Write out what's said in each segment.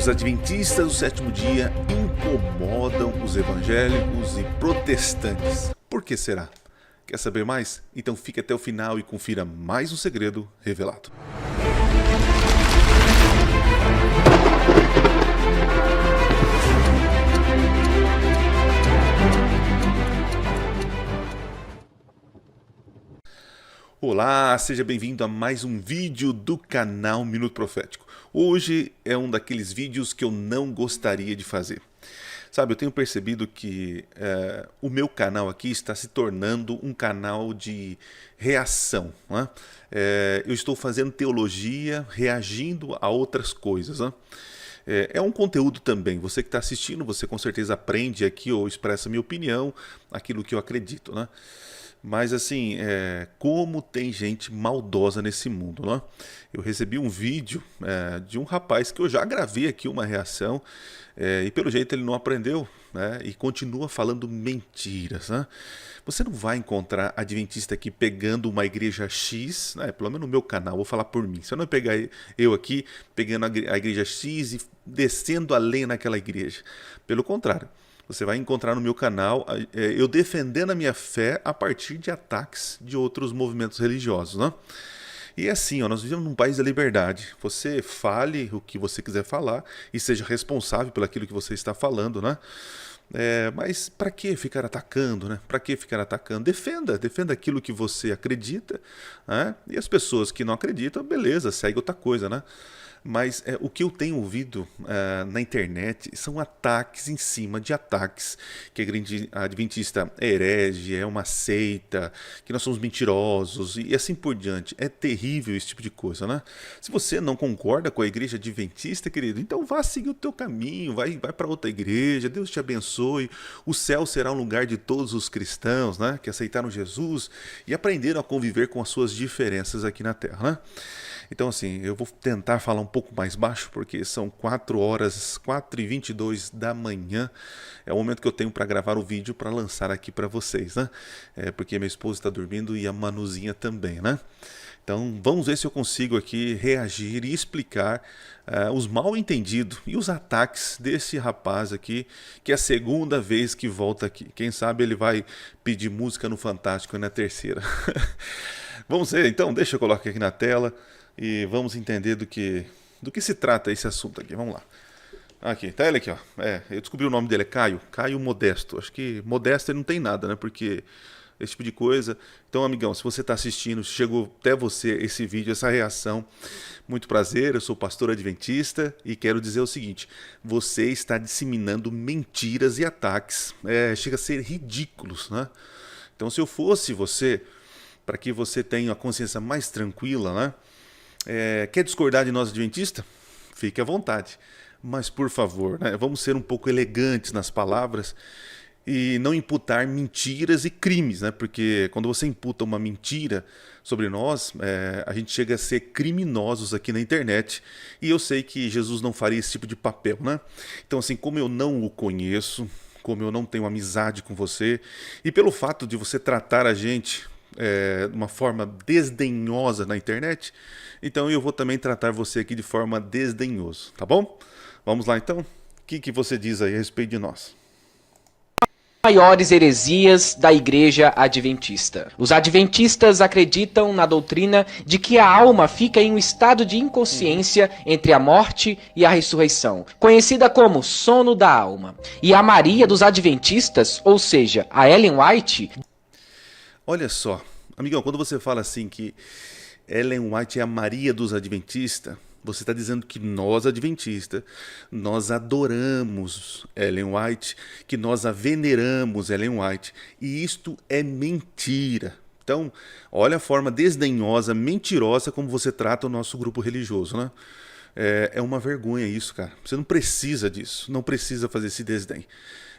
Os adventistas do sétimo dia incomodam os evangélicos e protestantes. Por que será? Quer saber mais? Então fique até o final e confira mais um segredo revelado. Olá, seja bem-vindo a mais um vídeo do canal Minuto Profético. Hoje é um daqueles vídeos que eu não gostaria de fazer. Sabe, eu tenho percebido que o meu canal aqui está se tornando um canal de reação, né? Eu estou fazendo teologia reagindo a outras coisas, né? É um conteúdo também, você que está assistindo, você com certeza aprende aqui ou expressa minha opinião, aquilo que eu acredito, né? Mas assim, como tem gente maldosa nesse mundo, né? Eu recebi um vídeo de um rapaz que eu já gravei aqui uma reação e pelo jeito ele não aprendeu, né? E continua falando mentiras, né? Você não vai encontrar adventista aqui pegando uma igreja X, né? Pelo menos no meu canal, vou falar por mim. Você não vai pegar eu aqui pegando a igreja X e descendo a lenha naquela igreja. Pelo contrário. Você vai encontrar no meu canal eu defendendo a minha fé a partir de ataques de outros movimentos religiosos, né? E assim, ó, nós vivemos num país da liberdade. Você fale o que você quiser falar e seja responsável pelo aquilo que você está falando, né? Mas para que ficar atacando, né? Para que ficar atacando? Defenda aquilo que você acredita, né? E as pessoas que não acreditam, beleza, segue outra coisa, né? Mas o que eu tenho ouvido na internet são ataques em cima de ataques, que a adventista é herege, é uma seita, que nós somos mentirosos e assim por diante. É terrível esse tipo de coisa, né? Se você não concorda com a igreja adventista, querido, então vá seguir o teu caminho, vai para outra igreja, Deus te abençoe, o céu será um lugar de todos os cristãos, né, que aceitaram Jesus e aprenderam a conviver com as suas diferenças aqui na terra, né? Então assim, eu vou tentar falar um pouco mais baixo, porque são 4h22 da manhã. É o momento que eu tenho para gravar o vídeo para lançar aqui para vocês, né? Porque minha esposa está dormindo e a Manuzinha também, né? Então vamos ver se eu consigo aqui reagir e explicar os mal entendidos e os ataques desse rapaz aqui, que é a segunda vez que volta aqui. Quem sabe ele vai pedir música no Fantástico na terceira. Vamos ver então, deixa eu colocar aqui na tela. E vamos entender do que se trata esse assunto aqui. Vamos lá. Aqui, tá ele aqui, ó. Eu descobri o nome dele, é Caio Modesto. Acho que Modesto ele não tem nada, né? Porque esse tipo de coisa. Então, amigão, se você está assistindo, chegou até você esse vídeo, essa reação, muito prazer, eu sou pastor adventista e quero dizer o seguinte: você está disseminando mentiras e ataques. Chega a ser ridículos, né? Então, se eu fosse você, para que você tenha a consciência mais tranquila, né? Quer discordar de nós adventistas? Fique à vontade. Mas, por favor, né, vamos ser um pouco elegantes nas palavras e não imputar mentiras e crimes, né? Porque quando você imputa uma mentira sobre nós, a gente chega a ser criminosos aqui na internet. E eu sei que Jesus não faria esse tipo de papel, né? Então, assim, como eu não o conheço, como eu não tenho amizade com você, e pelo fato de você tratar a gente de uma forma desdenhosa na internet, então eu vou também tratar você aqui de forma desdenhosa, tá bom? Vamos lá então? O que você diz aí a respeito de nós? Maiores heresias da Igreja Adventista. Os adventistas acreditam na doutrina de que a alma fica em um estado de inconsciência entre a morte e a ressurreição, conhecida como sono da alma. E a Maria dos adventistas, ou seja, a Ellen White... Olha só, amigão, quando você fala assim que Ellen White é a Maria dos adventistas, você está dizendo que nós, adventistas, nós adoramos Ellen White, que nós a veneramos Ellen White. E isto é mentira. Então, olha a forma desdenhosa, mentirosa como você trata o nosso grupo religioso, né? É uma vergonha isso, cara. Você não precisa disso, não precisa fazer esse desdém.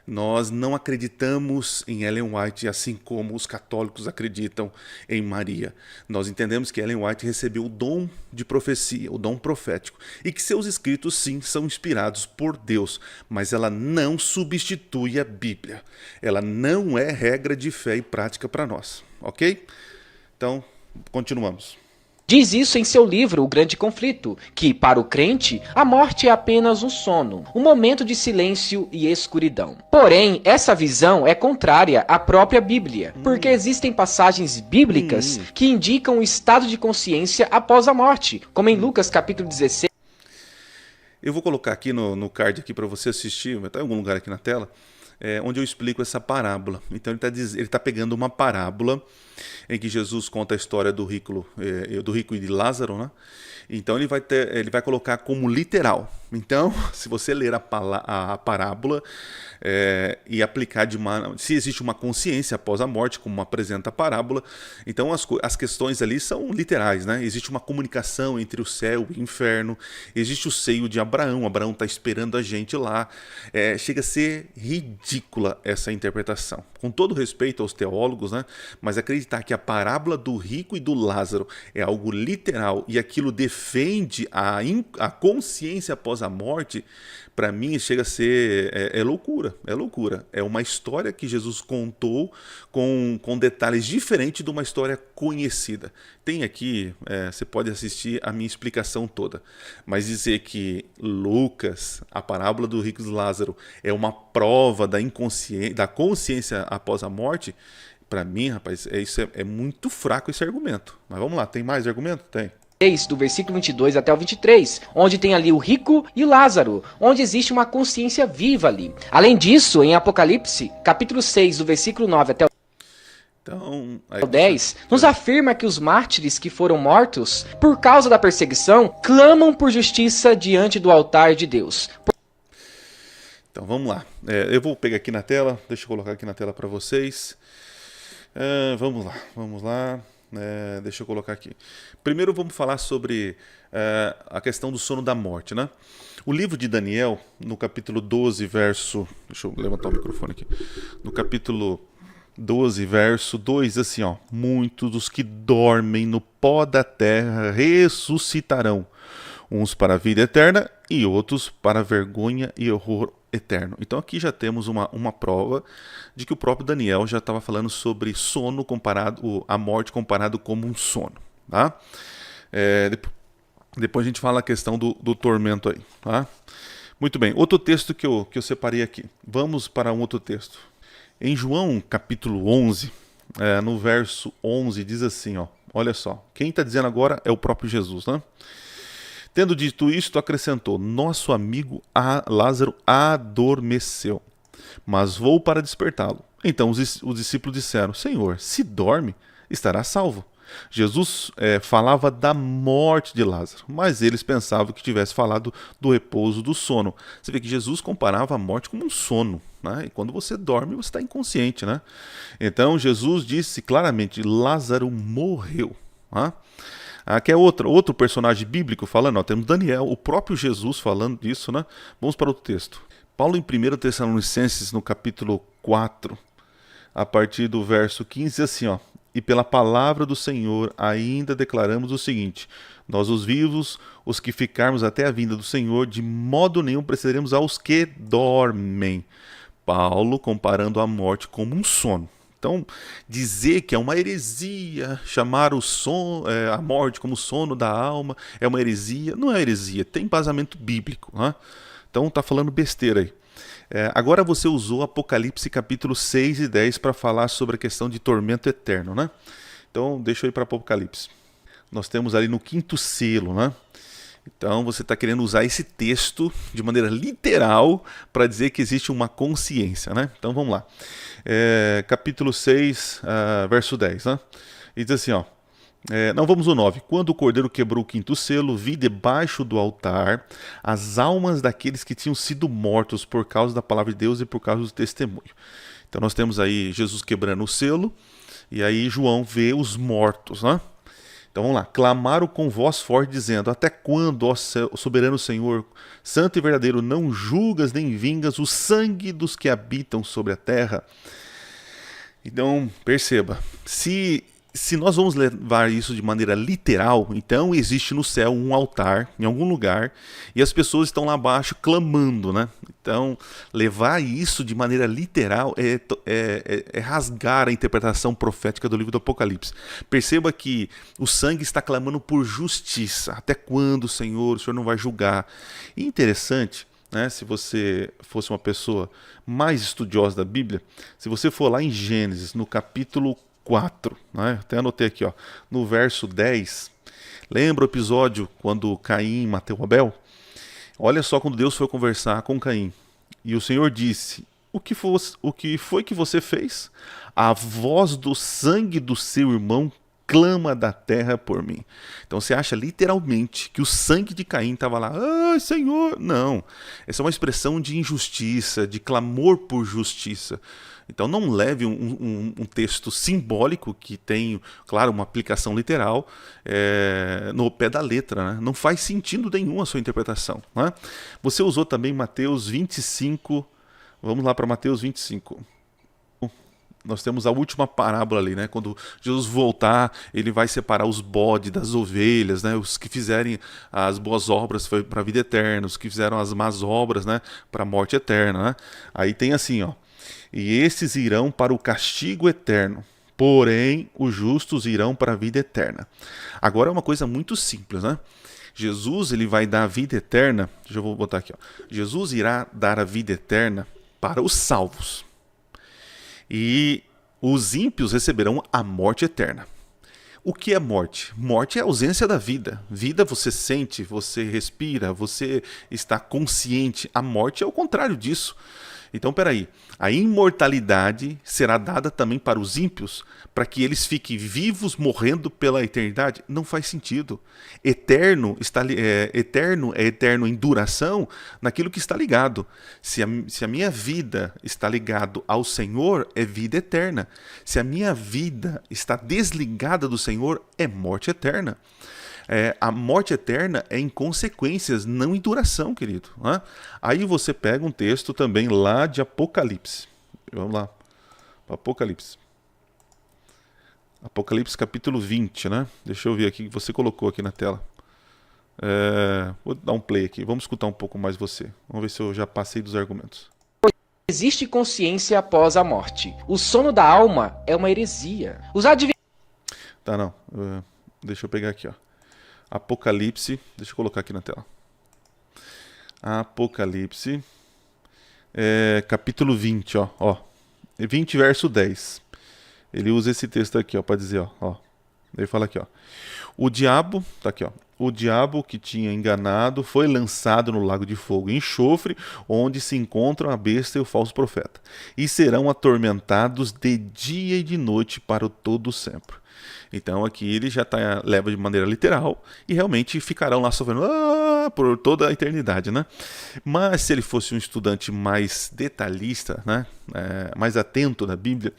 Nós não acreditamos em Ellen White, assim como os católicos acreditam em Maria. Nós entendemos que Ellen White recebeu o dom de profecia, o dom profético, e que seus escritos, sim, são inspirados por Deus, mas ela não substitui a Bíblia. Ela não é regra de fé e prática para nós, ok? Então, continuamos. diz isso em seu livro O Grande Conflito, que, para o crente, a morte é apenas um sono, um momento de silêncio e escuridão. Porém, essa visão é contrária à própria Bíblia, porque existem passagens bíblicas que indicam o estado de consciência após a morte, como em Lucas capítulo 16. Eu vou colocar aqui no card aqui para você assistir, vai estar em algum lugar aqui na tela, onde eu explico essa parábola. Então ele está pegando uma parábola em que Jesus conta a história do rico e de Lázaro, né? Então ele vai colocar como literal. Então, se você ler a parábola e aplicar se existe uma consciência após a morte, como apresenta a parábola, então as questões ali são literais, né? Existe uma comunicação entre o céu e o inferno, existe o seio de Abraão está esperando a gente lá. Chega a ser ridícula essa interpretação. Com todo respeito aos teólogos, né? Mas acreditar que a parábola do rico e do Lázaro é algo literal e aquilo defende a consciência após a morte, para mim chega a ser loucura, é loucura. É uma história que Jesus contou com detalhes diferentes de uma história conhecida. Tem aqui, você pode assistir a minha explicação toda, mas dizer que Lucas, a parábola do rico e do Lázaro, é uma prova da consciência após a morte, para mim, rapaz, é muito fraco esse argumento. Mas vamos lá, tem mais argumento? Tem. Do versículo 22 até o 23, onde tem ali o rico e o Lázaro, onde existe uma consciência viva ali. Além disso, em Apocalipse, capítulo 6, do versículo 9 até o 10, nos afirma que os mártires que foram mortos por causa da perseguição clamam por justiça diante do altar de Deus. Então vamos lá, eu vou pegar aqui na tela, deixa eu colocar aqui na tela para vocês. Vamos lá. Deixa eu colocar aqui. Primeiro vamos falar sobre a questão do sono da morte, né? O livro de Daniel, no capítulo 12, verso... Deixa eu levantar o microfone aqui. No capítulo 12, verso 2, assim, ó. Muitos dos que dormem no pó da terra ressuscitarão, uns para a vida eterna e outros para vergonha e horror eterno. Então aqui já temos uma prova de que o próprio Daniel já estava falando sobre sono a morte comparado como um sono, tá? Depois a gente fala a questão do tormento aí, tá? Muito bem, outro texto que eu separei aqui. Vamos para um outro texto. Em João capítulo 11, no verso 11, diz assim, ó, olha só, quem está dizendo agora é o próprio Jesus, né? Tendo dito isto, acrescentou, nosso amigo Lázaro adormeceu, mas vou para despertá-lo. Então os discípulos disseram, Senhor, se dorme, estará salvo. Jesus falava da morte de Lázaro, mas eles pensavam que tivesse falado do repouso do sono. Você vê que Jesus comparava a morte como um sono, né? E quando você dorme, você está inconsciente, né? Então Jesus disse claramente, Lázaro morreu, né? Aqui é outro personagem bíblico falando, ó, temos Daniel, o próprio Jesus falando disso, né? Vamos para outro texto. Paulo em 1 Tessalonicenses, no capítulo 4, a partir do verso 15, diz assim, ó, e pela palavra do Senhor ainda declaramos o seguinte, nós os vivos, os que ficarmos até a vinda do Senhor, de modo nenhum precederemos aos que dormem. Paulo comparando a morte como um sono. Então, dizer que é uma heresia, chamar a morte como sono da alma, é uma heresia. Não é heresia, tem embasamento bíblico, né? Então, está falando besteira aí. Agora você usou Apocalipse capítulo 6 e 10 para falar sobre a questão de tormento eterno, né? Então, deixa eu ir para Apocalipse. Nós temos ali no 5º selo, né? Então, você está querendo usar esse texto de maneira literal para dizer que existe uma consciência, né? Então, vamos lá. Capítulo 6, verso 10, né? E diz assim, ó. Não, vamos ao 9. Quando o cordeiro quebrou o 5º selo, vi debaixo do altar as almas daqueles que tinham sido mortos por causa da palavra de Deus e por causa do testemunho. Então, nós temos aí Jesus quebrando o selo e aí João vê os mortos, né? Então vamos lá, clamaram com voz forte dizendo, até quando, ó soberano Senhor, santo e verdadeiro, não julgas nem vingas o sangue dos que habitam sobre a terra? Então, perceba, se nós vamos levar isso de maneira literal, então existe no céu um altar, em algum lugar, e as pessoas estão lá abaixo clamando, né? Então, levar isso de maneira literal é rasgar a interpretação profética do livro do Apocalipse. Perceba que o sangue está clamando por justiça. Até quando, Senhor, o Senhor não vai julgar? E interessante, né, se você fosse uma pessoa mais estudiosa da Bíblia, se você for lá em Gênesis, no capítulo 4, né, até anotei aqui, ó, no verso 10, lembra o episódio quando Caim matou Abel? Olha só quando Deus foi conversar com Caim. E o Senhor disse, o que foi que você fez? A voz do sangue do seu irmão clama da terra por mim. Então você acha literalmente que o sangue de Caim estava lá, ai Senhor, não. Essa é uma expressão de injustiça, de clamor por justiça. Então não leve um texto simbólico que tem, claro, uma aplicação literal no pé da letra. Né? Não faz sentido nenhum a sua interpretação. Né? Você usou também Mateus 25, vamos lá para Mateus 25. Nós temos a última parábola ali, né? Quando Jesus voltar, ele vai separar os bodes das ovelhas, né? Os que fizerem as boas obras para a vida eterna, os que fizeram as más obras, né? Para a morte eterna, né? Aí tem assim, ó. E esses irão para o castigo eterno, porém os justos irão para a vida eterna. Agora é uma coisa muito simples, né? Jesus, ele vai dar a vida eterna, eu vou botar aqui, ó. Jesus irá dar a vida eterna para os salvos. E os ímpios receberão a morte eterna. O que é morte? Morte é a ausência da vida. Vida você sente, você respira, você está consciente. A morte é o contrário disso. Então, peraí, a imortalidade será dada também para os ímpios, para que eles fiquem vivos morrendo pela eternidade? Não faz sentido. Eterno é eterno em duração naquilo que está ligado. Se a minha vida está ligada ao Senhor, é vida eterna. Se a minha vida está desligada do Senhor, é morte eterna. A morte eterna é em consequências, não em duração, querido. Né? Aí você pega um texto também lá de Apocalipse. Vamos lá, Apocalipse. Apocalipse capítulo 20, né? Deixa eu ver aqui, que você colocou aqui na tela. Vou dar um play aqui, vamos escutar um pouco mais você. Vamos ver se eu já passei dos argumentos. Existe consciência após a morte. O sono da alma é uma heresia. Os Tá, não. Deixa eu pegar aqui, ó. Apocalipse, deixa eu colocar aqui na tela. Apocalipse, capítulo 20, ó. 20, verso 10. Ele usa esse texto aqui, ó, para dizer, ó. Ele fala aqui, ó. O diabo, tá aqui, ó. O diabo que tinha enganado foi lançado no lago de fogo e enxofre, onde se encontram a besta e o falso profeta. E serão atormentados de dia e de noite para o todo sempre. Então aqui ele já leva de maneira literal e realmente ficarão lá sofrendo por toda a eternidade, né? Mas se ele fosse um estudante mais detalhista, né? Mais atento na Bíblia,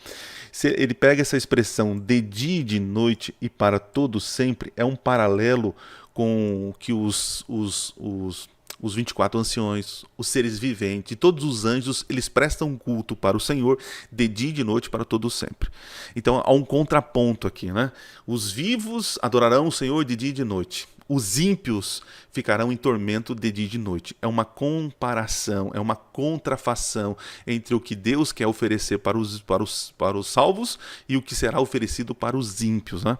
ele pega essa expressão de dia e de noite e para todo sempre, é um paralelo com o que os 24 anciões, os seres viventes, todos os anjos, eles prestam culto para o Senhor de dia e de noite para todo sempre. Então há um contraponto aqui, né? Os vivos adorarão o Senhor de dia e de noite. Os ímpios ficarão em tormento de dia e de noite. É uma comparação, é uma contrafação entre o que Deus quer oferecer para os salvos e o que será oferecido para os ímpios. Né?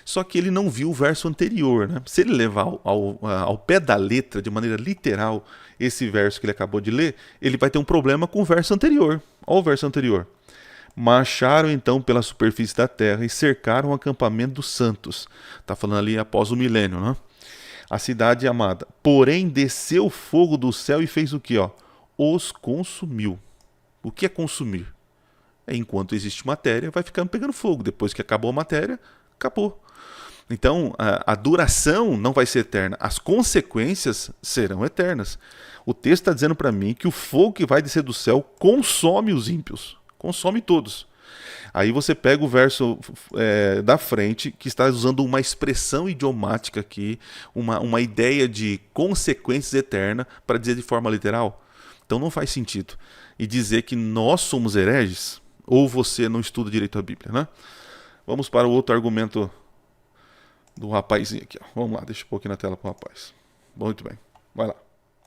Só que ele não viu o verso anterior. Né? Se ele levar ao pé da letra, de maneira literal, esse verso que ele acabou de ler, ele vai ter um problema com o verso anterior. Olha o verso anterior. Marcharam então pela superfície da terra e cercaram o acampamento dos santos. Está falando ali após o milênio, né? A cidade amada. Porém desceu fogo do céu e fez o quê? Os consumiu. O que é consumir? Enquanto existe matéria, vai ficando pegando fogo. Depois que acabou a matéria, acabou. Então, a duração não vai ser eterna. As consequências serão eternas. O texto está dizendo para mim que o fogo que vai descer do céu consome os ímpios. Consome todos. Aí você pega o verso da frente, que está usando uma expressão idiomática aqui, uma ideia de consequências eterna, para dizer de forma literal. Então não faz sentido. E dizer que nós somos hereges, ou você não estuda direito a Bíblia, né? Vamos para o outro argumento do rapazinho aqui. Ó. Vamos lá, deixa eu pôr aqui na tela para o rapaz. Muito bem, vai lá.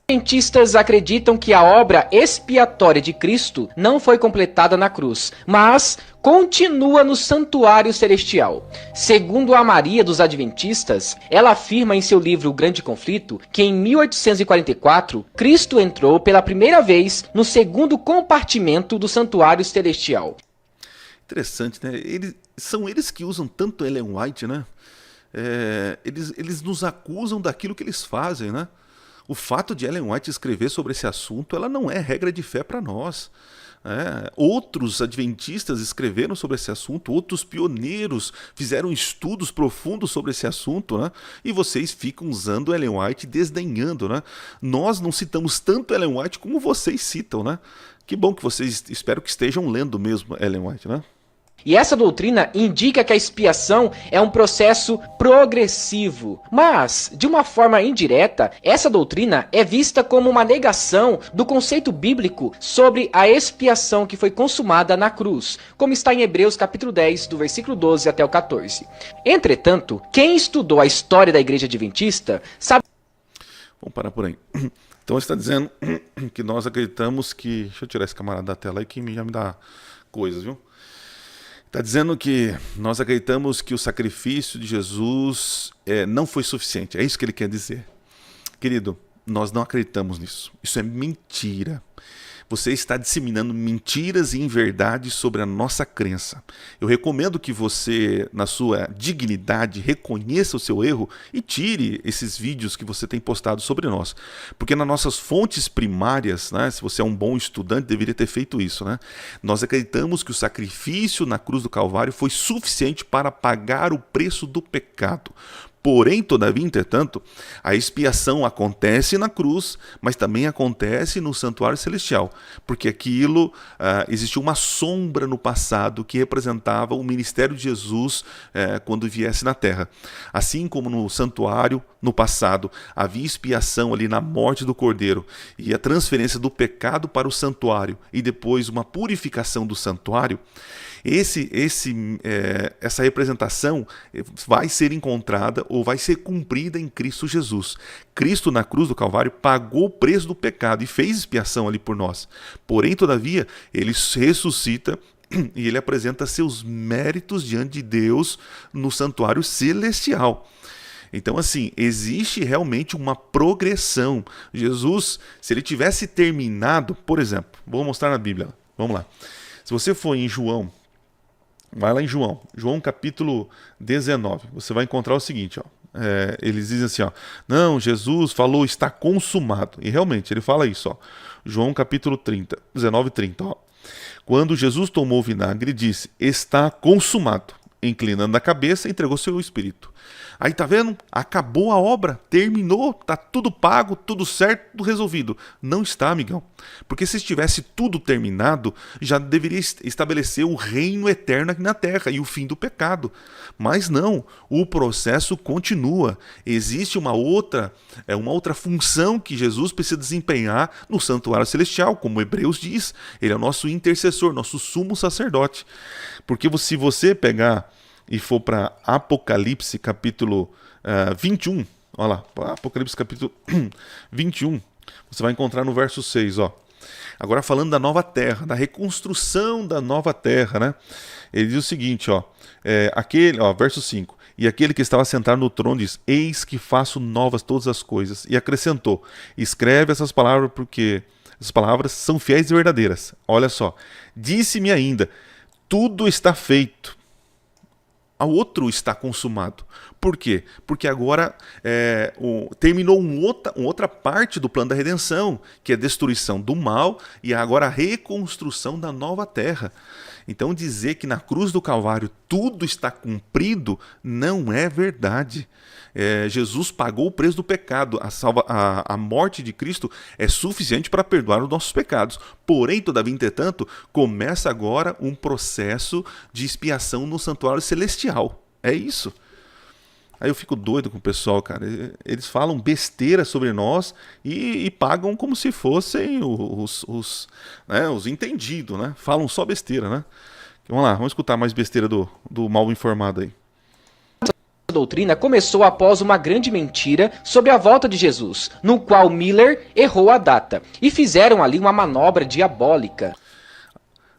Adventistas acreditam que a obra expiatória de Cristo não foi completada na cruz, mas continua no santuário celestial. Segundo a Maria dos Adventistas, ela afirma em seu livro O Grande Conflito que em 1844, Cristo entrou pela primeira vez no segundo compartimento do santuário celestial. Interessante, né? São eles que usam tanto Ellen White, né? Eles nos acusam daquilo que eles fazem, né? O fato de Ellen White escrever sobre esse assunto, ela não é regra de fé para nós. Outros adventistas escreveram sobre esse assunto, outros pioneiros fizeram estudos profundos sobre esse assunto, né? E vocês ficam usando Ellen White, desdenhando, né? Nós não citamos tanto Ellen White como vocês citam, né? Que bom que vocês, espero que estejam lendo mesmo Ellen White, né? E essa doutrina indica que a expiação é um processo progressivo. Mas, de uma forma indireta, essa doutrina é vista como uma negação do conceito bíblico sobre a expiação que foi consumada na cruz, como está em Hebreus capítulo 10, do versículo 12 até o 14. Entretanto, quem estudou a história da Igreja Adventista sabe... Vamos parar por aí. Então está dizendo que nós acreditamos que... Deixa eu tirar esse camarada da tela aí que já me dá coisas, viu? Está dizendo que nós acreditamos que o sacrifício de Jesus não foi suficiente. É isso que ele quer dizer. Querido, nós não acreditamos nisso. Isso é mentira. Você está disseminando mentiras e inverdades sobre a nossa crença. Eu recomendo que você, na sua dignidade, reconheça o seu erro e tire esses vídeos que você tem postado sobre nós. Porque nas nossas fontes primárias, né, se você é um bom estudante, deveria ter feito isso, né? Nós acreditamos que o sacrifício na cruz do Calvário foi suficiente para pagar o preço do pecado. Porém, todavia, entretanto, a expiação acontece na cruz, mas também acontece no santuário celestial, porque aquilo existiu uma sombra no passado que representava o ministério de Jesus quando viesse na terra. Assim como no santuário, no passado, havia expiação ali na morte do Cordeiro e a transferência do pecado para o santuário e depois uma purificação do santuário, essa representação vai ser encontrada ou vai ser cumprida em Cristo Jesus. Cristo na cruz do Calvário pagou o preço do pecado e fez expiação ali por nós. Porém, todavia, ele ressuscita e ele apresenta seus méritos diante de Deus no santuário celestial. Então, assim, existe realmente uma progressão. Jesus, se ele tivesse terminado, por exemplo, vou mostrar na Bíblia, vamos lá. Se você for em João, vai lá em João capítulo 19, você vai encontrar o seguinte, ó. Eles dizem assim, ó, não, Jesus falou, está consumado. E realmente, ele fala isso, ó. João capítulo 19, 30, ó. Quando Jesus tomou o vinagre, disse, está consumado. Inclinando a cabeça, entregou seu espírito. Aí tá vendo? Acabou a obra, terminou, tá tudo pago, tudo certo, tudo resolvido. Não está, amigão. Porque se estivesse tudo terminado, já deveria estabelecer o reino eterno aqui na terra e o fim do pecado. Mas não, o processo continua. Existe uma outra função que Jesus precisa desempenhar no santuário celestial, como Hebreus diz. Ele é o nosso intercessor, nosso sumo sacerdote. Porque se você pegar e for para Apocalipse capítulo 21, olha lá, Apocalipse capítulo 21, você vai encontrar no verso 6, ó. Agora falando da nova terra, da reconstrução da nova terra, né? Ele diz o seguinte, ó, verso 5, e aquele que estava sentado no trono diz, eis que faço novas todas as coisas, e acrescentou, escreve essas palavras porque as palavras são fiéis e verdadeiras. Olha só, disse-me ainda, tudo está feito. A outro está consumado. Por quê? Porque agora terminou outra parte do plano da redenção, que é a destruição do mal e agora a reconstrução da nova terra. Então dizer que na cruz do Calvário tudo está cumprido não é verdade. Jesus pagou o preço do pecado. A morte de Cristo é suficiente para perdoar os nossos pecados. Porém, todavia, entretanto, começa agora um processo de expiação no santuário celestial. É isso. Aí eu fico doido com o pessoal, cara. Eles falam besteira sobre nós e pagam como se fossem os entendidos, né? Falam só besteira, né? Vamos lá, vamos escutar mais besteira do mal informado aí. doutrina começou após uma grande mentira sobre a volta de Jesus, no qual Miller errou a data, e fizeram ali uma manobra diabólica.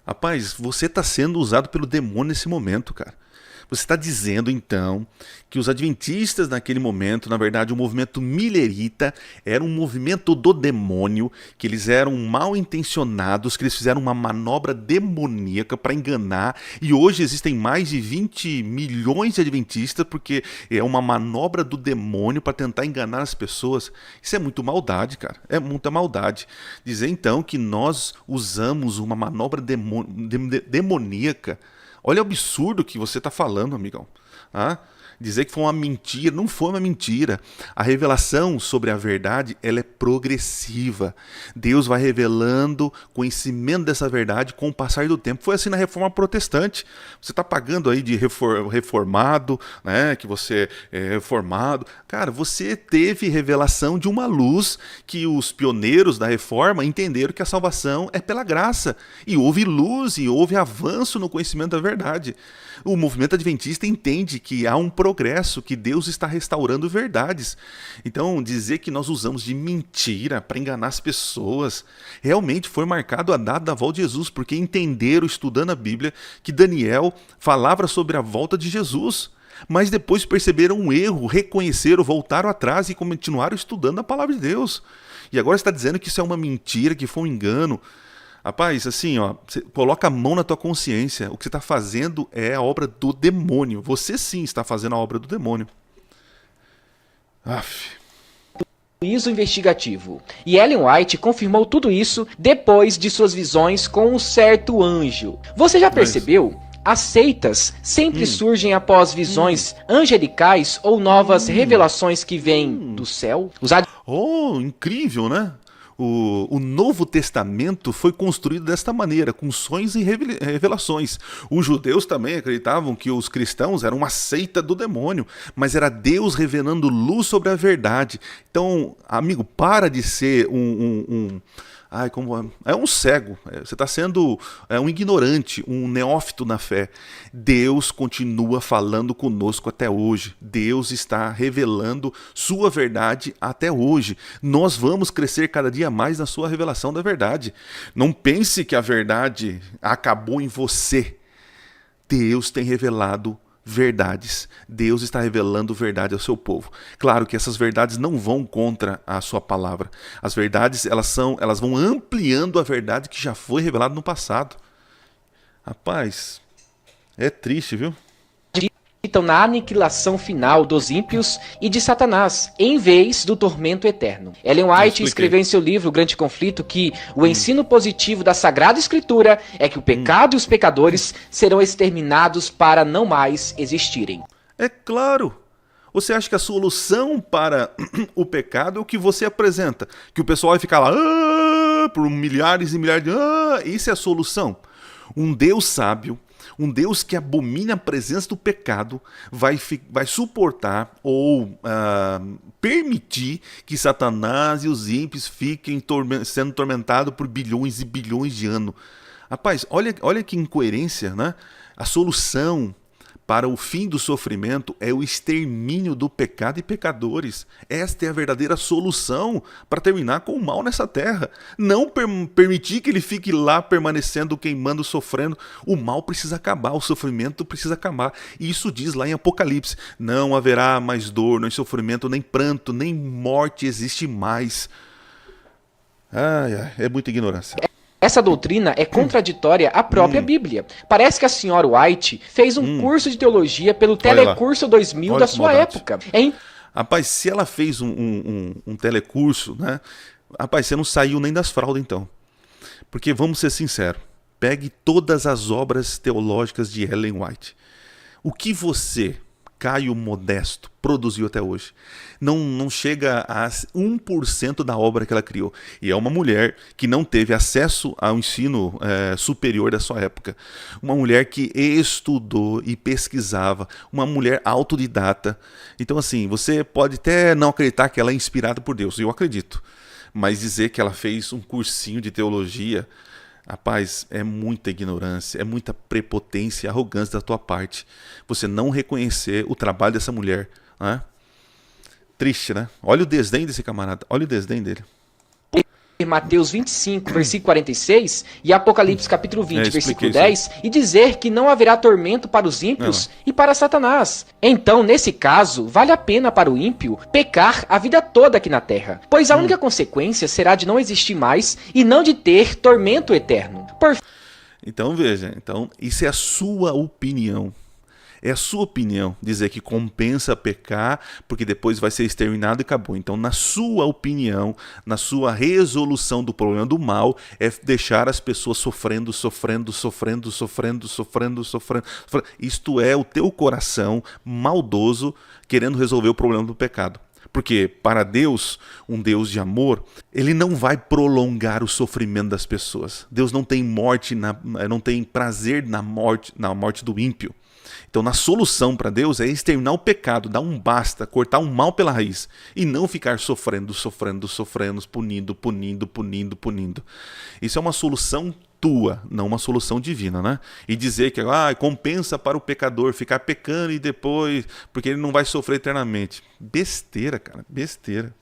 Rapaz, você está sendo usado pelo demônio nesse momento, cara. Você está dizendo, então, que os adventistas naquele momento, na verdade, o movimento millerita, era um movimento do demônio, que eles eram mal intencionados, que eles fizeram uma manobra demoníaca para enganar, e hoje existem mais de 20 milhões de adventistas, porque é uma manobra do demônio para tentar enganar as pessoas. Isso é muito maldade, cara. É muita maldade. Dizer, então, que nós usamos uma manobra demoníaca. Olha o absurdo que você está falando, amigão. Ah? Dizer que foi uma mentira, não foi uma mentira. A revelação sobre a verdade, ela é progressiva. Deus vai revelando conhecimento dessa verdade com o passar do tempo. Foi assim na Reforma Protestante. Você está pagando aí de reformado, né? Que você é reformado. Cara, você teve revelação de uma luz que os pioneiros da Reforma entenderam que a salvação é pela graça. E houve luz e houve avanço no conhecimento da verdade. O movimento adventista entende que há um progresso, que Deus está restaurando verdades. Então, dizer que nós usamos de mentira para enganar as pessoas, realmente foi marcado a data da volta de Jesus, porque entenderam, estudando a Bíblia, que Daniel falava sobre a volta de Jesus. Mas depois perceberam um erro, reconheceram, voltaram atrás e continuaram estudando a palavra de Deus. E agora está dizendo que isso é uma mentira, que foi um engano. Rapaz, assim, ó, você coloca a mão na tua consciência. O que você está fazendo é a obra do demônio. Você sim está fazendo a obra do demônio. Aff. Juízo investigativo. E Ellen White confirmou tudo isso depois de suas visões com um certo anjo. Você já percebeu? As seitas sempre surgem após visões angelicais ou novas revelações que vêm do céu. Oh, incrível, né? O Novo Testamento foi construído desta maneira, com sonhos e revelações. Os judeus também acreditavam que os cristãos eram uma seita do demônio, mas era Deus revelando luz sobre a verdade. Então, amigo, para de ser é um cego, você está sendo um ignorante, um neófito na fé. Deus continua falando conosco até hoje. Deus está revelando sua verdade até hoje. Nós vamos crescer cada dia mais na sua revelação da verdade. Não pense que a verdade acabou em você. Deus tem revelado verdades. Deus está revelando verdade ao seu povo. Claro que essas verdades não vão contra a sua palavra. As verdades, elas vão ampliando a verdade que já foi revelada no passado. Rapaz, é triste, viu? Acreditam na aniquilação final dos ímpios e de Satanás, em vez do tormento eterno. Ellen White escreveu em seu livro O Grande Conflito que o ensino positivo da Sagrada Escritura é que o pecado e os pecadores serão exterminados para não mais existirem. É claro! Você acha que a solução para o pecado é o que você apresenta? Que o pessoal vai ficar lá por milhares e milhares de isso é a solução? Um Deus sábio, um Deus que abomina a presença do pecado, vai suportar ou permitir que Satanás e os ímpios fiquem sendo tormentados por bilhões e bilhões de anos. Rapaz, olha que incoerência, né? A solução para o fim do sofrimento é o extermínio do pecado e pecadores. Esta é a verdadeira solução para terminar com o mal nessa terra. Não permitir que ele fique lá permanecendo, queimando, sofrendo. O mal precisa acabar, o sofrimento precisa acabar. E isso diz lá em Apocalipse. Não haverá mais dor, nem sofrimento, nem pranto, nem morte existe mais. É muita ignorância. Essa doutrina é contraditória à própria Bíblia. Parece que a senhora White fez um curso de teologia pelo Telecurso 2000 da sua época. Rapaz, se ela fez um telecurso, né? Rapaz, você não saiu nem das fraldas então. Porque vamos ser sinceros, pegue todas as obras teológicas de Ellen White. O que você, Caio Modesto, produziu até hoje não chega a 1% da obra que ela criou. E é uma mulher que não teve acesso ao ensino superior da sua época. Uma mulher que estudou e pesquisava. Uma mulher autodidata. Então, assim, você pode até não acreditar que ela é inspirada por Deus. Eu acredito. Mas dizer que ela fez um cursinho de teologia... Rapaz, é muita ignorância, é muita prepotência e arrogância da tua parte. Você não reconhecer o trabalho dessa mulher, né? Triste, né? Olha o desdém desse camarada, olha o desdém dele. Mateus 25, versículo 46 e Apocalipse capítulo 20, versículo 10 isso. e dizer que não haverá tormento para os ímpios e para Satanás. Então, nesse caso, vale a pena para o ímpio pecar a vida toda aqui na terra, pois a única consequência será de não existir mais e não de ter tormento eterno. Então veja, isso é a sua opinião. É a sua opinião dizer que compensa pecar porque depois vai ser exterminado e acabou. Então, na sua opinião, na sua resolução do problema do mal, é deixar as pessoas sofrendo. Isto é o teu coração maldoso querendo resolver o problema do pecado. Porque para Deus, um Deus de amor, Ele não vai prolongar o sofrimento das pessoas. Deus não tem não tem prazer na morte do ímpio. Então, na solução para Deus é exterminar o pecado, dar um basta, cortar o mal pela raiz e não ficar sofrendo, punindo. Isso é uma solução tua, não uma solução divina, né? E dizer que compensa para o pecador ficar pecando e depois, porque ele não vai sofrer eternamente. Besteira, cara, besteira.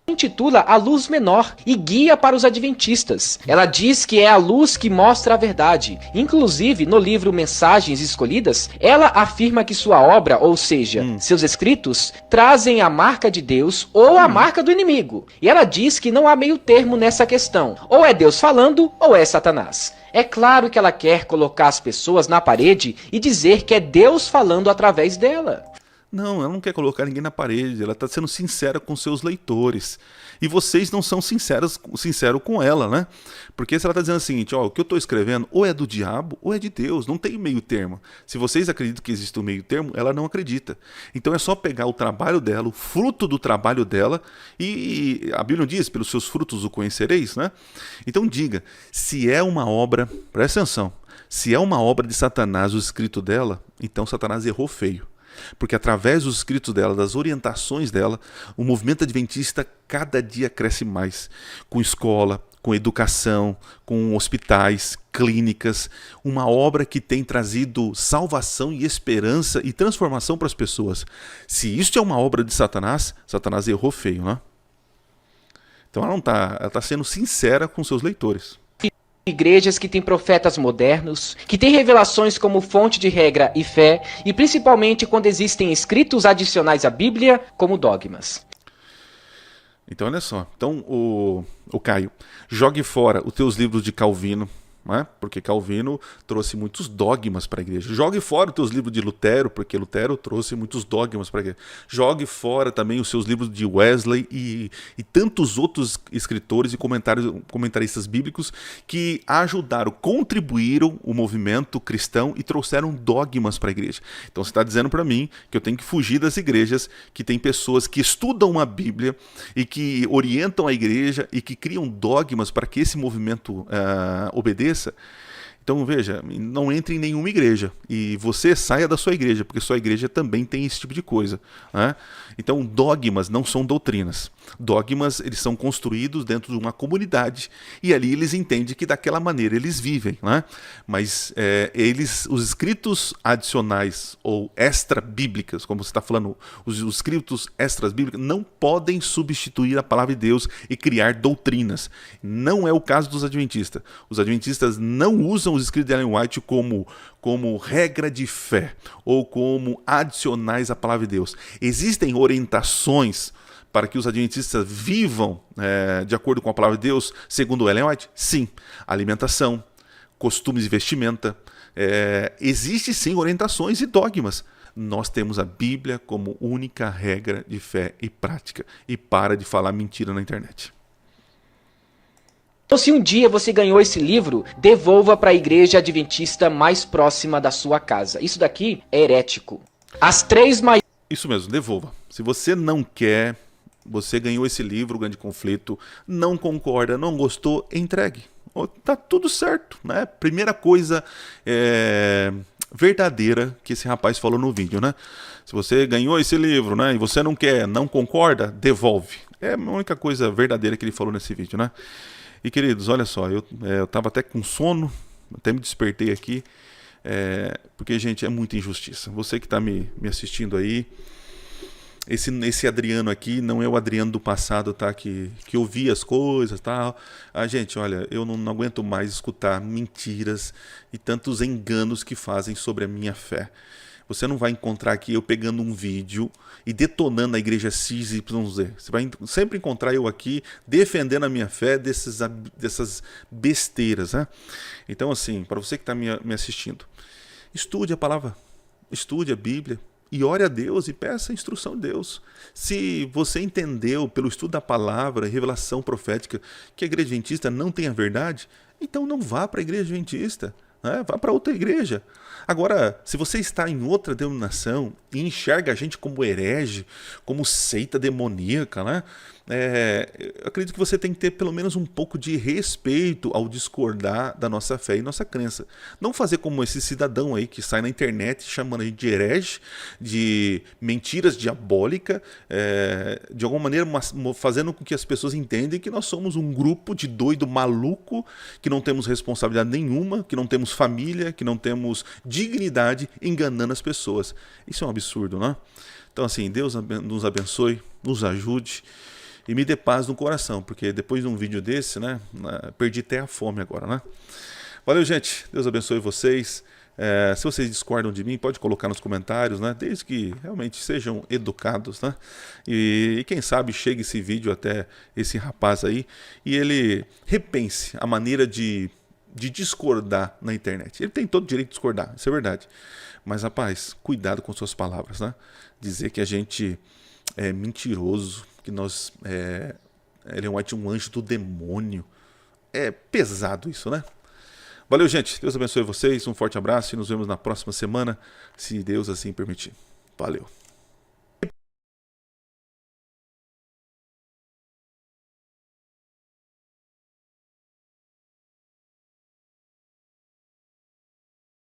Intitula A Luz Menor e guia para os adventistas. Ela diz que é a luz que mostra a verdade. Inclusive, no livro Mensagens Escolhidas, ela afirma que sua obra, ou seja, seus escritos, trazem a marca de Deus ou a marca do inimigo. E ela diz que não há meio termo nessa questão. Ou é Deus falando, ou é Satanás. É claro que ela quer colocar as pessoas na parede e dizer que é Deus falando através dela. Não, ela não quer colocar ninguém na parede, ela está sendo sincera com seus leitores. E vocês não são sinceros com ela, né? Porque se ela está dizendo o seguinte, o que eu estou escrevendo ou é do diabo ou é de Deus, não tem meio termo. Se vocês acreditam que existe um meio termo, ela não acredita. Então é só pegar o trabalho dela, o fruto do trabalho dela, e a Bíblia diz, pelos seus frutos o conhecereis, né? Então diga, se é uma obra, presta atenção, se é uma obra de Satanás o escrito dela, então Satanás errou feio. Porque através dos escritos dela, das orientações dela, o movimento adventista cada dia cresce mais. Com escola, com educação, com hospitais, clínicas. Uma obra que tem trazido salvação e esperança e transformação para as pessoas. Se isso é uma obra de Satanás, Satanás errou feio, né? Então ela está sendo sincera com seus leitores. Igrejas que têm profetas modernos, que têm revelações como fonte de regra e fé, e principalmente quando existem escritos adicionais à Bíblia como dogmas. Então olha só, o Caio, jogue fora os teus livros de Calvino, né? Porque Calvino trouxe muitos dogmas para a igreja. Jogue fora os teus livros de Lutero, porque Lutero trouxe muitos dogmas para a igreja. Jogue fora também os seus livros de Wesley e tantos outros escritores e comentaristas bíblicos que ajudaram, contribuíram o movimento cristão e trouxeram dogmas para a igreja. Então você está dizendo para mim que eu tenho que fugir das igrejas que tem pessoas que estudam a Bíblia e que orientam a igreja e que criam dogmas para que esse movimento obedeça. Então veja, não entre em nenhuma igreja e você saia da sua igreja, porque sua igreja também tem esse tipo de coisa, né? Então dogmas não são doutrinas. Dogmas, eles são construídos dentro de uma comunidade e ali eles entendem que daquela maneira eles vivem, né? Mas os escritos adicionais ou extra-bíblicas, como você está falando, os escritos extra-bíblicos não podem substituir a palavra de Deus e criar doutrinas. Não é o caso dos adventistas. Os adventistas não usam os escritos de Ellen White como regra de fé ou como adicionais à palavra de Deus. Existem orientações para que os adventistas vivam de acordo com a palavra de Deus, segundo Ellen White? Sim. Alimentação, costumes e vestimenta. Existe sim orientações e dogmas. Nós temos a Bíblia como única regra de fé e prática. E para de falar mentira na internet. Então, se um dia você ganhou esse livro, devolva para a igreja adventista mais próxima da sua casa. Isso daqui é herético. As 3 maiores... Isso mesmo, devolva. Se você não quer, você ganhou esse livro, Grande Conflito, não concorda, não gostou, entregue. Tá tudo certo, né? Primeira coisa verdadeira que esse rapaz falou no vídeo, né? Se você ganhou esse livro, né, e você não quer, não concorda, devolve. É a única coisa verdadeira que ele falou nesse vídeo, né? E queridos, olha só, eu estava até com sono, até me despertei aqui, porque, gente, é muita injustiça. Você que está me assistindo aí, esse Adriano aqui não é o Adriano do passado, tá? Que ouvia as coisas e tal. Gente, olha, eu não aguento mais escutar mentiras e tantos enganos que fazem sobre a minha fé. Você não vai encontrar aqui eu pegando um vídeo e detonando a igreja XYZ. Você vai sempre encontrar eu aqui defendendo a minha fé dessas besteiras, né? Então, assim, para você que está me assistindo, estude a palavra, estude a Bíblia e ore a Deus e peça a instrução de Deus. Se você entendeu pelo estudo da palavra, revelação profética, que a igreja adventista não tem a verdade, então não vá para a igreja adventista. Vá para outra igreja. Agora, se você está em outra denominação e enxerga a gente como herege, como seita demoníaca, né? Eu acredito que você tem que ter pelo menos um pouco de respeito ao discordar da nossa fé e nossa crença. Não fazer como esse cidadão aí que sai na internet chamando a gente de herege, de mentiras diabólicas, de alguma maneira fazendo com que as pessoas entendam que nós somos um grupo de doido maluco, que não temos responsabilidade nenhuma, que não temos família, que não temos dignidade, enganando as pessoas. Isso é um absurdo, né? Então, assim, Deus nos abençoe, nos ajude e me dê paz no coração, porque depois de um vídeo desse, né, perdi até a fome agora, né? Valeu, gente. Deus abençoe vocês. Se vocês discordam de mim, pode colocar nos comentários, né? Desde que realmente sejam educados, né? E quem sabe chegue esse vídeo até esse rapaz aí e ele repense a maneira de discordar na internet. Ele tem todo o direito de discordar, isso é verdade. Mas, rapaz, cuidado com suas palavras, né? Dizer que a gente é mentiroso, que ele é um anjo do demônio. É pesado isso, né? Valeu, gente. Deus abençoe vocês. Um forte abraço e nos vemos na próxima semana, se Deus assim permitir. Valeu.